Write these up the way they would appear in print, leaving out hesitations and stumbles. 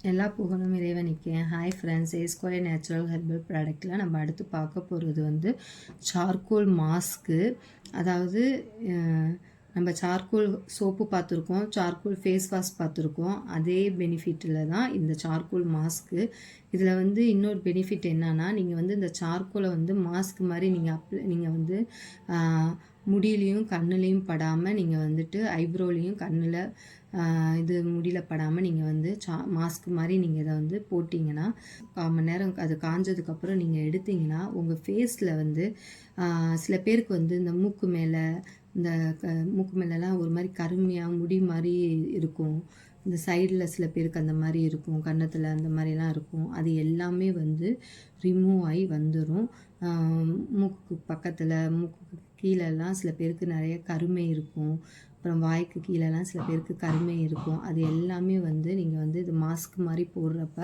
எல்லா புகழும் இறைவனுக்கே. Hi friends, square natural herbal ப்ராடக்ட்டில் நம்ம அடுத்து பார்க்க போகிறது வந்து சார்கோல் மாஸ்க்கு. அதாவது நம்ம சார்கோல் சோப்பு பார்த்துருக்கோம், சார்கோல் ஃபேஸ் வாஷ் பார்த்துருக்கோம். அதே பெனிஃபிட்டில் தான் இந்த சார்கோல் மாஸ்க்கு. இதில் வந்து இன்னொரு பெனிஃபிட் என்னன்னா, நீங்கள் வந்து இந்த சார்கோலை வந்து மாஸ்க் மாதிரி நீங்கள் வந்து முடியிலையும் கண்ணுலேயும் படாமல், நீங்கள் வந்துட்டு ஐப்ரோலையும் கண்ணில் இது முடியில் படாமல் நீங்கள் வந்து மாஸ்க் மாதிரி நீங்கள் இதை வந்து போட்டிங்கன்னா 1/4 மணி நேரம் அது காஞ்சதுக்கப்புறம் நீங்கள் எடுத்திங்கன்னா உங்கள் ஃபேஸில் வந்து சில பேருக்கு வந்து இந்த மூக்கு மேலே இந்த மூக்கு மேலெலாம் ஒரு மாதிரி கருமையாக முடி மாதிரி இருக்கும். இந்த சைடில் சில பேருக்கு அந்த மாதிரி இருக்கும், கன்னத்தில் அந்த மாதிரிலாம் இருக்கும். அது எல்லாமே வந்து ரிமூவ் ஆகி வந்துடும். மூக்கு பக்கத்தில், மூக்கு கீழெல்லாம் சில பேருக்கு நிறைய கருமை இருக்கும். அப்புறம் வாய்க்கு கீழெல்லாம் சில பேருக்கு கருமை இருக்கும். அது எல்லாமே வந்து நீங்கள் வந்து இது மாஸ்க் மாதிரி போடுறப்ப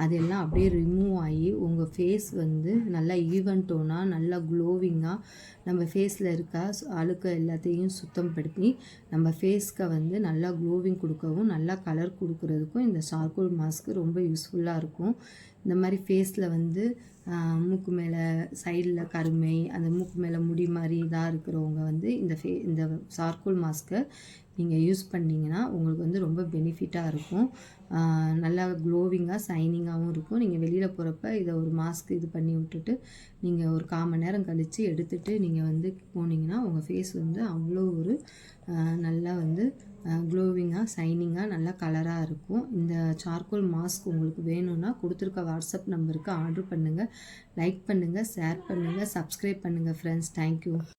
அதெல்லாம் அப்படியே ரிமூவ் ஆகி உங்கள் ஃபேஸ் வந்து நல்லா ஈவன் டோனாக, நல்லா க்ளோவிங்காக, நம்ம ஃபேஸில் இருக்க அழுக்க எல்லாத்தையும் சுத்தம் படுத்தி நம்ம ஃபேஸ்க்கு வந்து நல்லா க்ளோவிங் கொடுக்கவும், நல்லா கலர் கொடுக்குறதுக்கும் இந்த சார்கோல் மாஸ்க்கு ரொம்ப யூஸ்ஃபுல்லாக இருக்கும். இந்த மாதிரி ஃபேஸில் வந்து மூக்கு மேலே சைடில் கருமை, அந்த மூக்கு மேலே முடி மாதிரி இதாக இருக்கிறவங்க வந்து இந்த சார்கோல் மாஸ்க்கை நீங்கள் யூஸ் பண்ணிங்கன்னா உங்களுக்கு வந்து ரொம்ப பெனிஃபிட்டாக இருக்கும். நல்லா க்ளோவிங்காக, ஷைனிங்காகவும் இருக்கும். நீங்கள் வெளியில் போகிறப்ப இதை ஒரு மாஸ்க் இது பண்ணி விட்டுட்டு நீங்கள் ஒரு 1/4 மணி நேரம் கழித்து எடுத்துகிட்டு நீங்கள் வந்து போனீங்கன்னா உங்கள் ஃபேஸ் வந்து அவ்வளோ ஒரு நல்லா வந்து க்ளோவிங்காக, ஷைனிங்காக, நல்லா கலராக இருக்கும். இந்த சார்கோல் மாஸ்க் உங்களுக்கு வேணும்னா கொடுத்துருக்க வாட்ஸ்அப் நம்பருக்கு ஆர்டர் பண்ணுங்கள். லைக் பண்ணுங்கள், ஷேர் பண்ணுங்கள், சப்ஸ்கிரைப் பண்ணுங்கள் ஃப்ரெண்ட்ஸ். தேங்க்யூ.